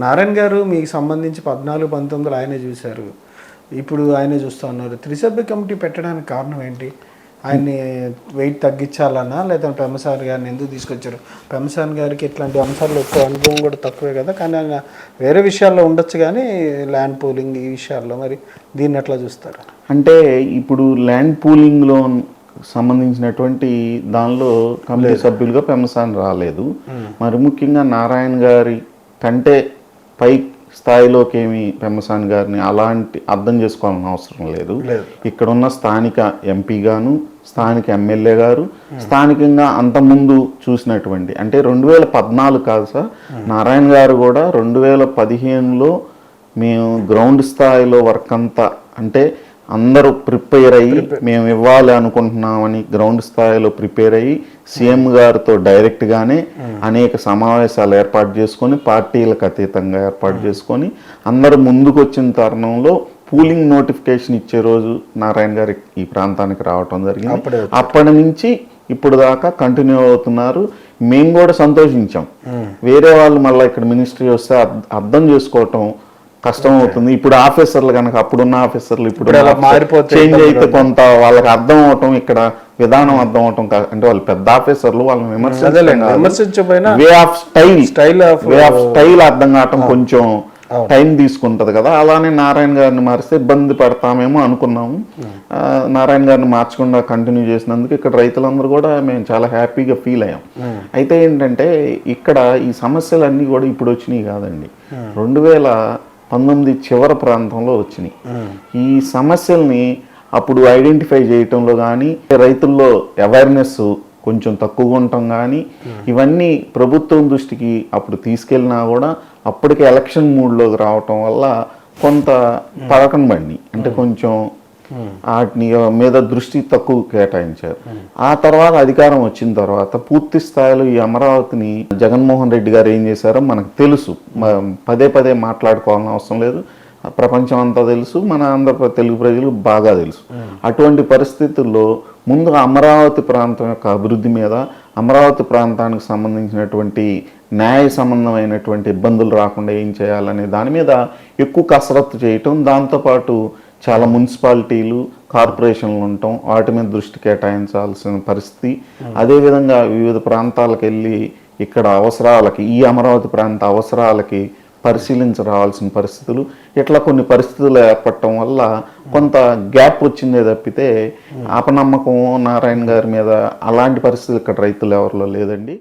నారాయణ గారు మీకు సంబంధించి 14, 19 ఆయనే చూశారు, ఇప్పుడు ఆయనే చూస్తూ ఉన్నారు. త్రిసభ్య కమిటీ పెట్టడానికి కారణం ఏంటి? ఆయన్ని వెయిట్ తగ్గించాలన్నా లేదా పెమ్మసాని గారిని ఎందుకు తీసుకొచ్చారు? పెమ్మసాని గారికి ఇట్లాంటి అంశాల్లో ఎక్కువ అనుభవం కూడా తక్కువే కదా, కానీ ఆయన వేరే విషయాల్లో ఉండొచ్చు, కానీ ల్యాండ్ పూలింగ్ ఈ విషయాల్లో మరి దీన్ని ఎట్లా చూస్తారు? అంటే ఇప్పుడు ల్యాండ్ పూలింగ్లో సంబంధించినటువంటి దానిలో కమిటీ సభ్యులుగా పెమ్మసాని రాలేదు. మరి ముఖ్యంగా నారాయణ గారి కంటే పై స్థాయిలోకి ఏమి పెమ్మసాని గారిని అలాంటి అర్థం చేసుకోవాలని అవసరం లేదు. ఇక్కడ ఉన్న స్థానిక ఎంపీ గాను, స్థానిక ఎమ్మెల్యే గారు, స్థానికంగా అంతకుముందు చూసినటువంటి అంటే 2014 కాదు సార్, నారాయణ గారు కూడా 2015లో మేము గ్రౌండ్ స్థాయిలో వర్క్ అంతా అంటే అందరూ ప్రిపేర్ అయ్యి మేము ఇవ్వాలి అనుకుంటున్నామని గ్రౌండ్ స్థాయిలో ప్రిపేర్ అయ్యి సీఎం గారితో డైరెక్ట్గానే అనేక సమావేశాలు ఏర్పాటు చేసుకొని పార్టీలకు అతీతంగా ఏర్పాటు చేసుకొని అందరూ ముందుకు వచ్చిన తరుణంలో పూలింగ్ నోటిఫికేషన్ ఇచ్చే రోజు నారాయణ గారి ఈ ప్రాంతానికి రావటం జరిగింది. అప్పటి నుంచి ఇప్పుడు దాకా కంటిన్యూ అవుతున్నారు. మేము కూడా సంతోషించాం. వేరే వాళ్ళు మళ్ళీ ఇక్కడ మినిస్ట్రీ వస్తే అర్థం చేసుకోవటం కష్టం అవుతుంది. ఇప్పుడు ఆఫీసర్లు కనుక అప్పుడున్న ఆఫీసర్లు ఇప్పుడు చేంజ్ అయితే కొంత వాళ్ళకి అర్థం అవటం, ఇక్కడ విధానం అర్థం అవటం అంటే వాళ్ళు పెద్ద ఆఫీసర్లు వాళ్ళని విమర్శించకపోయినా వే ఆఫ్ స్టైల్ అర్థం కావటం కొంచెం టైం తీసుకుంటది కదా. అలానే నారాయణ గారిని మారిస్తే ఇబ్బంది పడతామేమో అనుకున్నాము. నారాయణ గారిని మార్చకుండా కంటిన్యూ చేసినందుకు ఇక్కడ రైతులందరూ కూడా మేము చాలా హ్యాపీగా ఫీల్ అయ్యాం. అయితే ఏంటంటే ఇక్కడ ఈ సమస్యలన్నీ కూడా ఇప్పుడు వచ్చినాయి కాదండి, 2019 చివరి ప్రాంతంలో వచ్చినాయి. ఈ సమస్యల్ని అప్పుడు ఐడెంటిఫై చేయటంలో కానీ రైతుల్లో అవేర్నెస్ కొంచెం తక్కువగా ఉండటం కానీ ఇవన్నీ ప్రభుత్వం దృష్టికి అప్పుడు తీసుకెళ్ళినా కూడా అప్పటికే ఎలక్షన్ మూడ్లోకి రావటం వల్ల కొంత పడకం బండి అంటే కొంచెం వాటిని మీద దృష్టి తక్కువ కేటాయించారు. ఆ తర్వాత అధికారం వచ్చిన తర్వాత పూర్తి స్థాయిలో ఈ అమరావతిని జగన్మోహన్ రెడ్డి గారు ఏం చేశారో మనకు తెలుసు, పదే పదే మాట్లాడుకోవాలని అవసరం లేదు, ప్రపంచం అంతా తెలుసు, మన తెలుగు ప్రజలు బాగా తెలుసు. అటువంటి పరిస్థితుల్లో ముందుగా అమరావతి ప్రాంతం యొక్క అభివృద్ధి మీద, అమరావతి ప్రాంతానికి సంబంధించినటువంటి న్యాయ సంబంధమైనటువంటి ఇబ్బందులు రాకుండా ఏం చేయాలనే దాని మీద ఎక్కువ కసరత్తు చేయటం, దాంతోపాటు చాలా మున్సిపాలిటీలు, కార్పొరేషన్లు ఉండటం, వాటి మీద దృష్టి కేటాయించాల్సిన పరిస్థితి. అదేవిధంగా వివిధ ప్రాంతాలకు వెళ్ళి ఇక్కడ అవసరాలకి, ఈ అమరావతి ప్రాంత అవసరాలకి పరిశీలించరావాల్సిన పరిస్థితులు, ఇట్లా కొన్ని పరిస్థితులు ఏర్పడటం వల్ల కొంత గ్యాప్ వచ్చిందే తప్పితే అపనమ్మకం నారాయణ గారి మీద అలాంటి పరిస్థితులు ఇక్కడ రైతులు ఎవరిలో లేదండి.